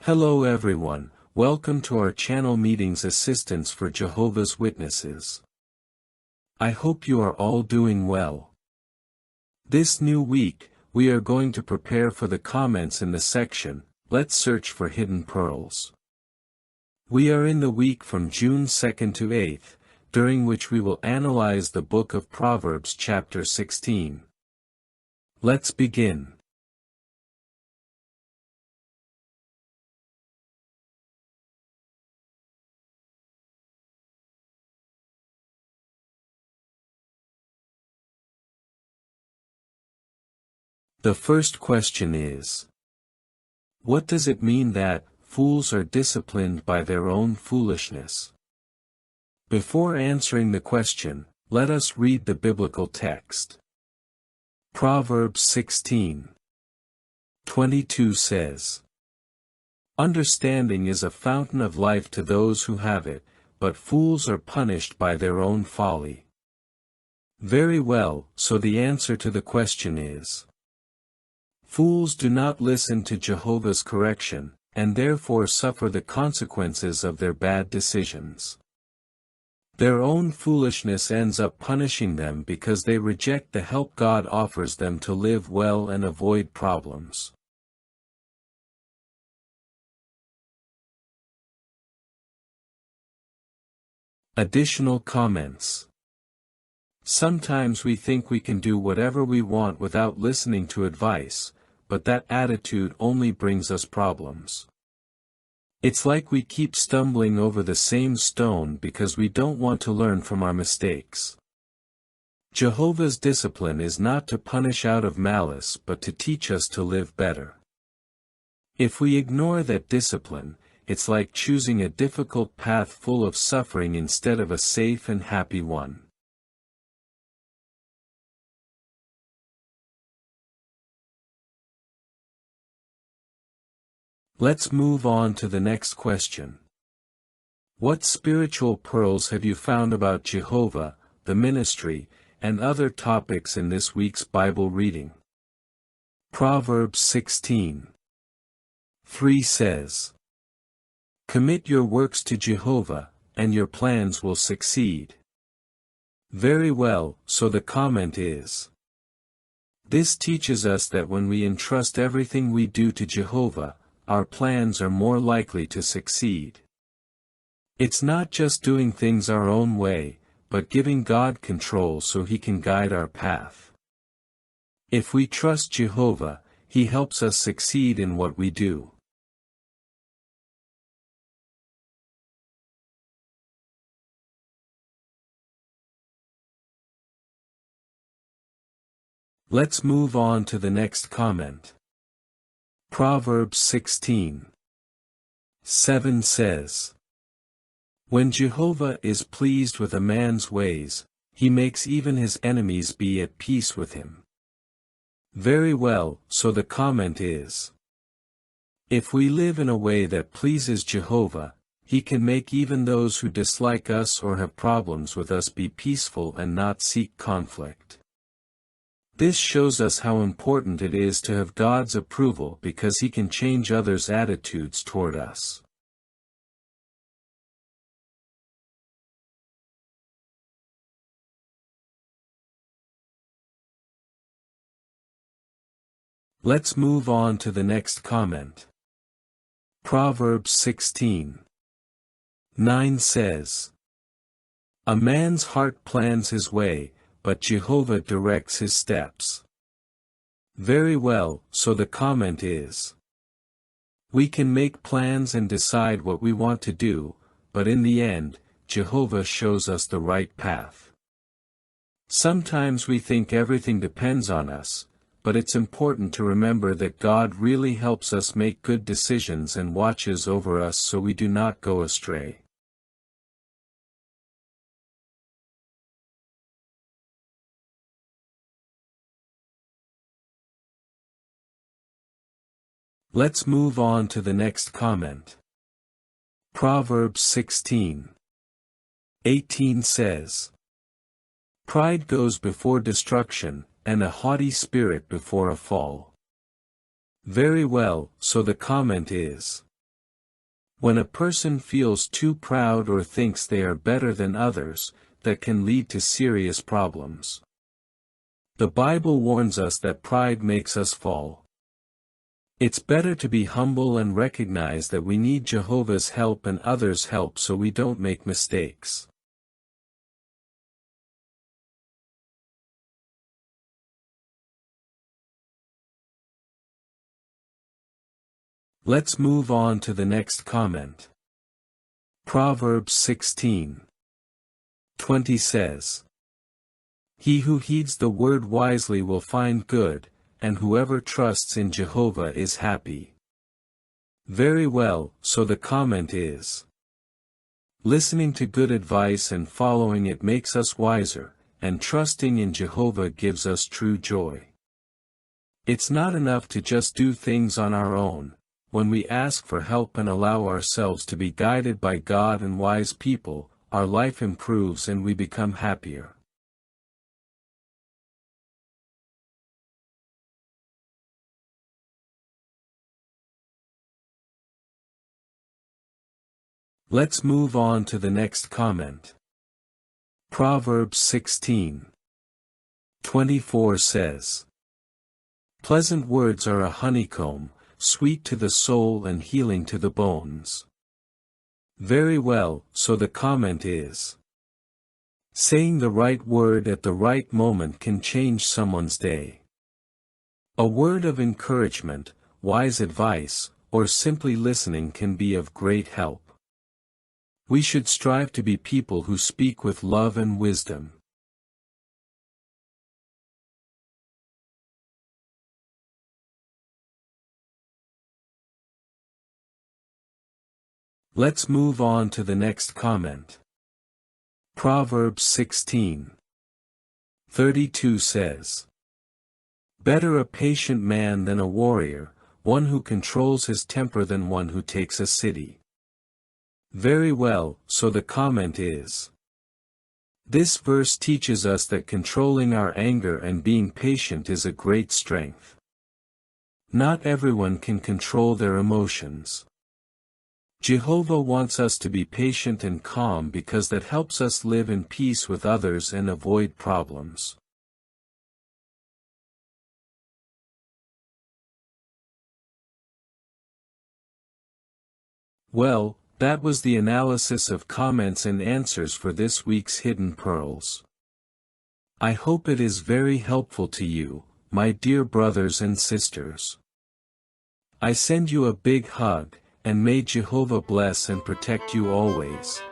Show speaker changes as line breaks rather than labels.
Hello everyone, welcome to our channel Meetings Assistance for Jehovah's Witnesses. I hope you are all doing well. This new week, we are going to prepare for the comments in the section, Let's Search for Hidden Pearls. We are in the week from June 2nd to 8th, during which we will analyze the book of Proverbs chapter 16. Let's begin. The first question is, what does it mean that fools are disciplined by their own foolishness? Before answering the question, let us read the biblical text. Proverbs 16:22 says, "Understanding is a fountain of life to those who have it, but fools are punished by their own folly." Very well, so the answer to the question is, fools do not listen to Jehovah's correction, and therefore suffer the consequences of their bad decisions. Their own foolishness ends up punishing them because they reject the help God offers them to live well and avoid problems. Additional comments. Sometimes we think we can do whatever we want without listening to advice, but that attitude only brings us problems. It's like we keep stumbling over the same stone because we don't want to learn from our mistakes. Jehovah's discipline is not to punish out of malice but to teach us to live better. If we ignore that discipline, it's like choosing a difficult path full of suffering instead of a safe and happy one. Let's move on to the next question. What spiritual pearls have you found about Jehovah, the ministry, and other topics in this week's Bible reading? Proverbs 16:3 says, "Commit your works to Jehovah, and your plans will succeed." Very well, so the comment is, this teaches us that when we entrust everything we do to Jehovah, our plans are more likely to succeed. It's not just doing things our own way, but giving God control so He can guide our path. If we trust Jehovah, He helps us succeed in what we do. Let's move on to the next comment. Proverbs 16:7 says, "When Jehovah is pleased with a man's ways, he makes even his enemies be at peace with him." Very well, so the comment is, if we live in a way that pleases Jehovah, He can make even those who dislike us or have problems with us be peaceful and not seek conflict. This shows us how important it is to have God's approval because He can change others' attitudes toward us. Let's move on to the next comment. Proverbs 16:9 says, "A man's heart plans his way, but Jehovah directs his steps." Very well, so the comment is, we can make plans and decide what we want to do, but in the end, Jehovah shows us the right path. Sometimes we think everything depends on us, but it's important to remember that God really helps us make good decisions and watches over us so we do not go astray. Let's move on to the next comment. Proverbs 16:18 says, "Pride goes before destruction, and a haughty spirit before a fall." Very well, so the comment is, When a person feels too proud or thinks they are better than others, that can lead to serious problems. The Bible warns us that pride makes us fall. It's better to be humble and recognize that we need Jehovah's help and others' help so we don't make mistakes. Let's move on to the next comment. Proverbs 16:20 says, "He who heeds the word wisely will find good, and whoever trusts in Jehovah is happy." Very well, so the comment is, listening to good advice and following it makes us wiser, and trusting in Jehovah gives us true joy. It's not enough to just do things on our own. When we ask for help and allow ourselves to be guided by God and wise people, our life improves and we become happier. Let's move on to the next comment. Proverbs 16:24 says, "Pleasant words are a honeycomb, sweet to the soul and healing to the bones." Very well, so the comment is, saying the right word at the right moment can change someone's day. A word of encouragement, wise advice, or simply listening can be of great help. We should strive to be people who speak with love and wisdom. Let's move on to the next comment. Proverbs 16:32 says, "Better a patient man than a warrior, one who controls his temper than one who takes a city." Very well, so the comment is, this verse teaches us that controlling our anger and being patient is a great strength. Not everyone can control their emotions. Jehovah wants us to be patient and calm because that helps us live in peace with others and avoid problems. Well, that was the analysis of comments and answers for this week's Hidden Pearls. I hope it is very helpful to you, my dear brothers and sisters. I send you a big hug, and may Jehovah bless and protect you always.